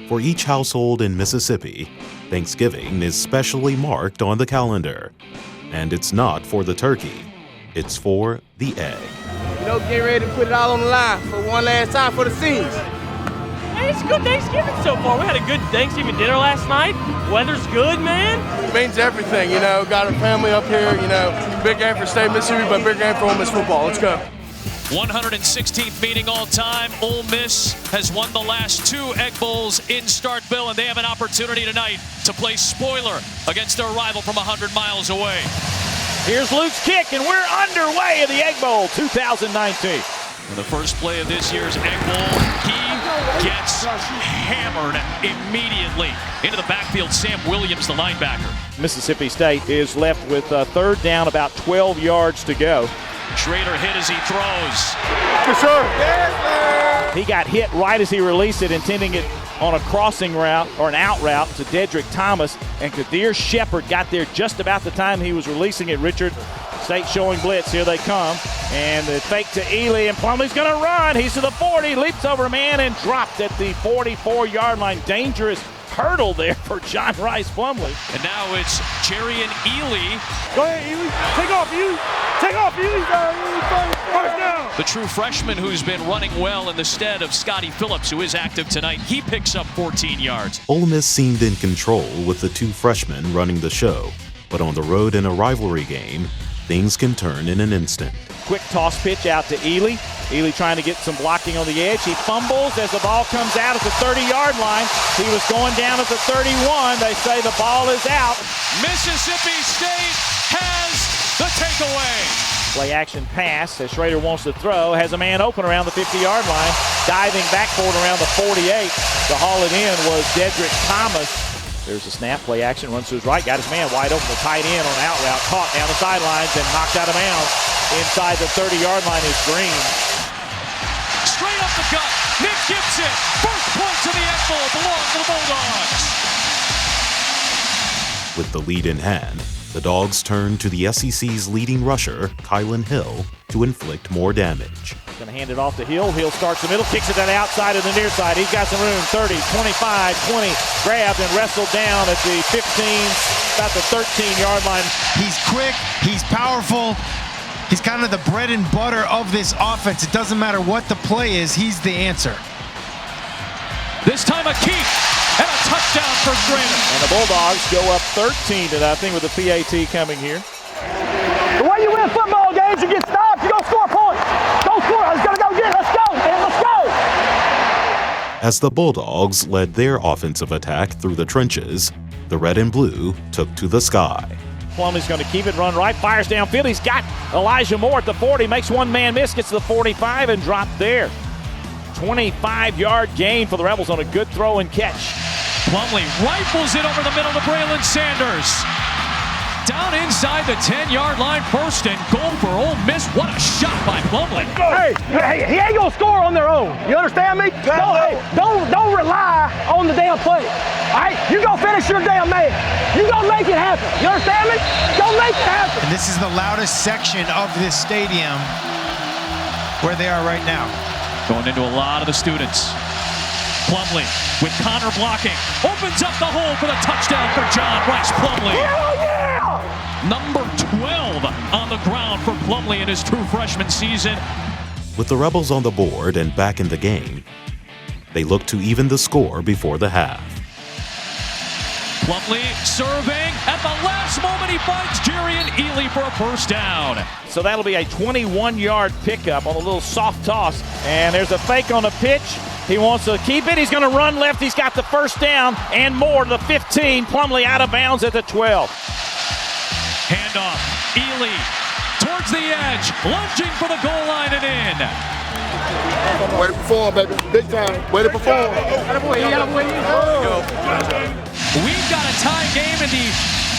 For each household in Mississippi, Thanksgiving is specially marked on the calendar. And it's not for the turkey, it's for the egg. You know, get ready to put it all on the line for one last time for the seniors. Hey, it's a good Thanksgiving so far. We had a good Thanksgiving dinner last night. Weather's good, man. It means everything, you know. Got a family up here, you know. Big game for state Mississippi, but big game for Ole Miss football. Let's go. 116th meeting all time. Ole Miss has won the last 2 Egg Bowls in Starkville, and they have an opportunity tonight to play spoiler against their rival from 100 miles away. Here's Luke's kick, and we're underway in the Egg Bowl 2019. In the first play of this year's Egg Bowl, he gets hammered immediately. Into the backfield, Sam Williams, the linebacker. Mississippi State is left with third down, about 12 yards to go. Schrader hit as he throws. Yes, sir. Yes, sir. He got hit right as he released it, intending it on a crossing route or an out route to Dedrick Thomas, and Kadir Shepard got there just about the time he was releasing it. Richard, State showing blitz. Here they come. And the fake to Ely, and Plumlee's going to run. He's to the 40, leaps over a man, and dropped at the 44-yard line. Dangerous hurdle there for John Rice Plumlee. And now it's Jerry and Ely. Go ahead, Ely. Take off, Ely. Take off, Ely. First down. The true freshman who's been running well in the stead of Scotty Phillips, who is active tonight. He picks up 14 yards. Ole Miss seemed in control with the 2 freshmen running the show, but on the road in a rivalry game, things can turn in an instant. Quick toss pitch out to Ely. Ely trying to get some blocking on the edge. He fumbles as the ball comes out at the 30-yard line. He was going down at the 31. They say the ball is out. Mississippi State has the takeaway. Play action pass as Schrader wants to throw. Has a man open around the 50-yard line. Diving backboard around the 48 to haul it in was Dedrick Thomas. There's a snap, play action, runs to his right, got his man wide open, the tight end on an out route, caught down the sidelines and knocked out of bounds. Inside the 30-yard line is Green. Straight up the gut, Nick Gibson, first point to the Egg Bowl, belongs to the Bulldogs. With the lead in hand, the Dogs turn to the SEC's leading rusher, Kylan Hill, to inflict more damage. Going to hand it off to Hill. Hill starts the middle, kicks it to the outside of the near side. He's got some room. 30, 25, 20. Grabbed and wrestled down at the 15, about the 13-yard line. He's quick. He's powerful. He's kind of the bread and butter of this offense. It doesn't matter what the play is. He's the answer. This time a keep and a touchdown for Schrader. And the Bulldogs go up 13-0 with the PAT coming here. The way you win football games, you get stopped, you're going to score points. Go score. Let's go get it. Let's go, man. Let's go. As the Bulldogs led their offensive attack through the trenches, the red and blue took to the sky. Plumlee's going to keep it, run right, fires downfield. He's got Elijah Moore at the 40, makes one man miss, gets to the 45 and dropped there. 25-yard gain for the Rebels on a good throw and catch. Plumlee rifles it over the middle to Braylon Sanders. Down inside the 10-yard line, first and goal for Ole Miss. What a shot by Plumlee. Hey, he ain't going to score on their own. You understand me? Don't rely on the damn play. All right? You go finish your damn man. You go make it happen. You understand me? Go make it happen. And this is the loudest section of this stadium where they are right now. Going into a lot of the students. Plumlee with Connor blocking. Opens up the hole for the touchdown for John Rice Plumlee. Hell yeah! Number 12 on the ground for Plumlee in his true freshman season. With the Rebels on the board and back in the game, they look to even the score before the half. Plumlee serving. At the last moment, he finds Jerry and Ely for a first down. So that'll be a 21-yard pickup on a little soft toss. And there's a fake on the pitch. He wants to keep it. He's going to run left. He's got the first down and more to the 15. Plumlee out of bounds at the 12. Handoff. Ely towards the edge. Lunging for the goal line and in. Way to perform, baby. Big time. Way to perform. We've got a tie game in the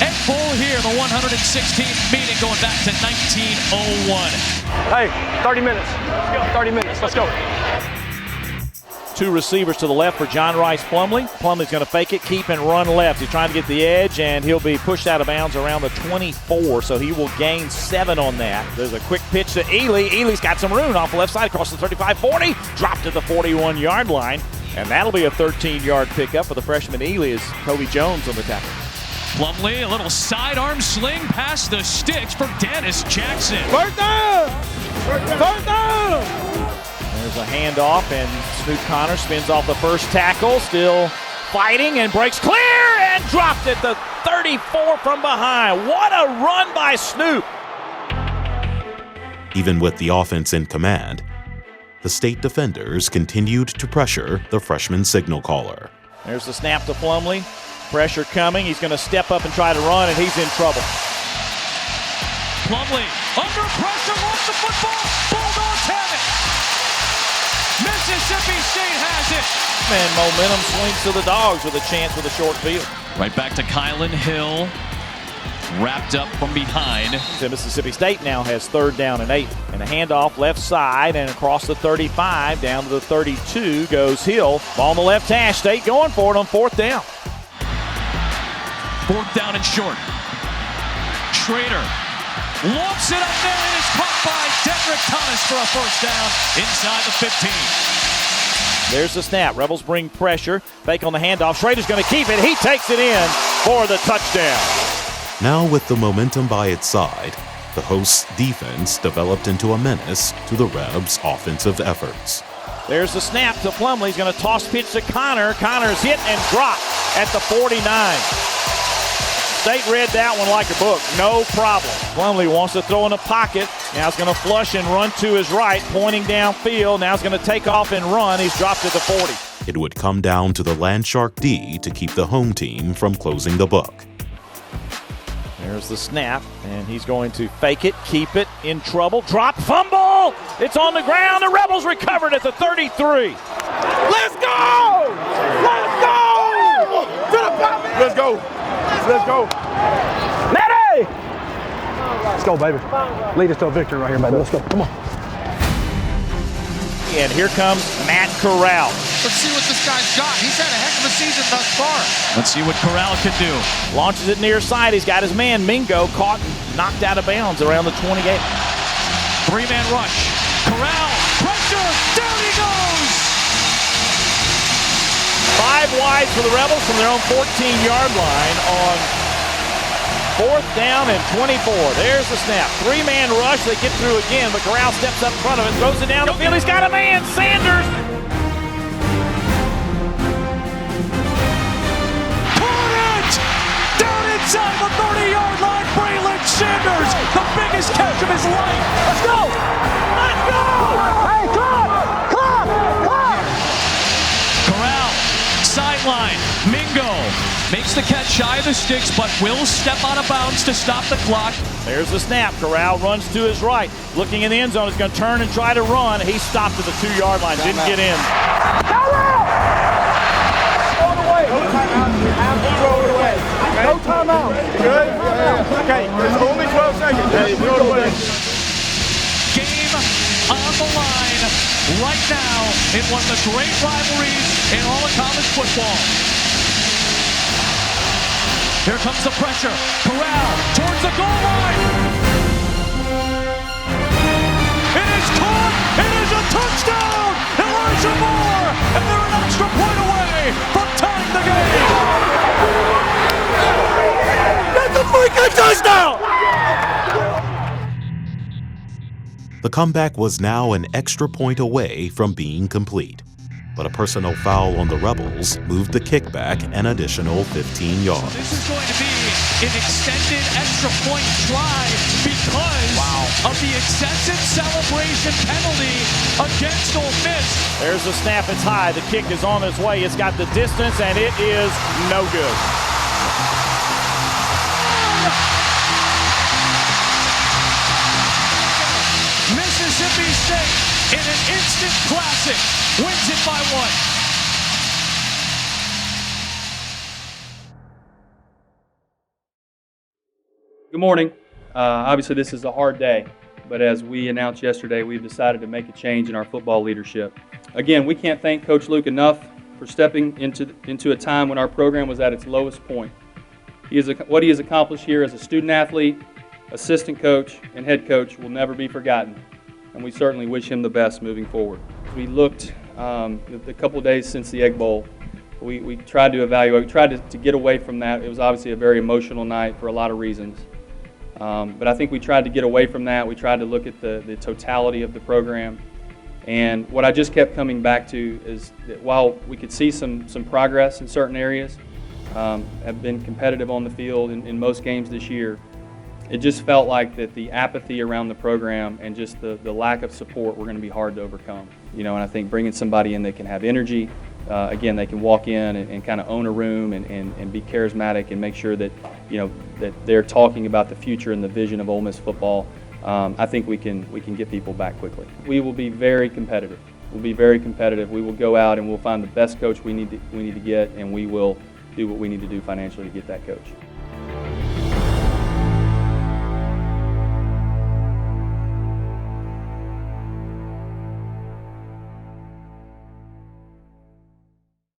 Egg Bowl here, the 116th meeting going back to 1901. Hey, 30 minutes. Let's go. 30 minutes. Let's go. 2 receivers to the left for John Rice Plumlee. Plumlee's going to fake it, keep and run left. He's trying to get the edge, and he'll be pushed out of bounds around the 24, so he will gain 7 on that. There's a quick pitch to Ely. Ely's got some room off the left side across the 35-40. Dropped to the 41-yard line. And that'll be a 13-yard pickup for the freshman Ely as Kobe Jones on the tackle. Plumlee, a little sidearm sling past the sticks for Dennis Jackson. First down! First down! There's a handoff, and Snoop Connor spins off the first tackle, still fighting, and breaks clear and dropped at the 34 from behind. What a run by Snoop! Even with the offense in command, the state defenders continued to pressure the freshman signal caller. There's the snap to Plumlee. Pressure coming. He's going to step up and try to run, and he's in trouble. Plumlee under pressure, wants the football. Bulldogs have it. Mississippi State has it. And momentum swings to the Dogs with a chance with a short field. Right back to Kylan Hill. Wrapped up from behind. So Mississippi State now has 3rd down and 8. And a handoff left side and across the 35 down to the 32 goes Hill. Ball on the left hash. State going for it on 4th down. 4th down and short. Schrader lofts it up there and is caught by Dedrick Thomas for a 1st down inside the 15. There's the snap. Rebels bring pressure. Fake on the handoff. Schrader's going to keep it. He takes it in for the touchdown. Now with the momentum by its side, the hosts' defense developed into a menace to the Rebs' offensive efforts. There's the snap to Plumlee. He's going to toss pitch to Connor. Connor's hit and dropped at the 49. State read that one like a book. No problem. Plumlee wants to throw in the pocket. Now he's going to flush and run to his right, pointing downfield. Now he's going to take off and run. He's dropped at the 40. It would come down to the Landshark D to keep the home team from closing the book. There's the snap, and he's going to fake it, keep it, in trouble, drop, fumble! It's on the ground. The Rebels recovered at the 33. Let's go! Let's go! Let's go! Let's go! Natty! Let's go, baby. Lead us to a victory right here, baby. Let's go. Come on. And here comes Matt Corral. Let's see what this guy's got. He's had a heck of a season thus far. Let's see what Corral can do. Launches it near side. He's got his man, Mingo, caught and knocked out of bounds around the 28. 3-man rush. Corral, pressure, down he goes! 5 wide for the Rebels from their own 14-yard line on 4th down and 24. There's the snap. 3-man rush. They get through again, but Corral steps up in front of it, throws it down the field. He's got a man, Sanders. Caught it! Down inside the 30-yard line, Braylon Sanders, the biggest catch of his life. Let's go! Let's go! Hey, clock! Clock! Clock! Corral, sideline, Mingo makes the catch shy of the sticks, but will step out of bounds to stop the clock. There's the snap. Corral runs to his right. Looking in the end zone. He's going to turn and try to run. He stopped at the 2-yard line. Didn't get in. No timeout. Good? Okay, there's only 12 seconds. Hey, throw it away. Game on the line right now in one of the great rivalries in all of college football. Here comes the pressure. Corral towards the goal line. It is caught. It is a touchdown. Elijah Moore, and they're an extra point away from tying the game. That's a freaking touchdown! The comeback was now an extra point away from being complete, but a personal foul on the Rebels moved the kickback an additional 15 yards. This is going to be an extended extra point drive because of the excessive celebration penalty against Ole Miss. There's the snap. It's high. The kick is on its way. It's got the distance, and it is no good. Mississippi State, in an instant classic, wins it by 1. Good morning. Obviously, this is a hard day, but as we announced yesterday, we've decided to make a change in our football leadership. Again, we can't thank Coach Luke enough for stepping into a time when our program was at its lowest point. What he has accomplished here as a student athlete, assistant coach, and head coach will never be forgotten, and we certainly wish him the best moving forward. We looked the couple of days since the Egg Bowl, we tried to evaluate. We tried to get away from that. It was obviously a very emotional night for a lot of reasons. But I think we tried to get away from that. We tried to look at the totality of the program. And what I just kept coming back to is that while we could see some progress in certain areas, have been competitive on the field in most games this year, it just felt like that the apathy around the program and just the lack of support were going to be hard to overcome. And I think bringing somebody in that can have energy, again, they can walk in and kind of own a room and be charismatic and make sure that, that they're talking about the future and the vision of Ole Miss football. I think we can get people back quickly. We will be very competitive. We'll be very competitive. We will go out and we'll find the best coach we need to get, and we will do what we need to do financially to get that coach.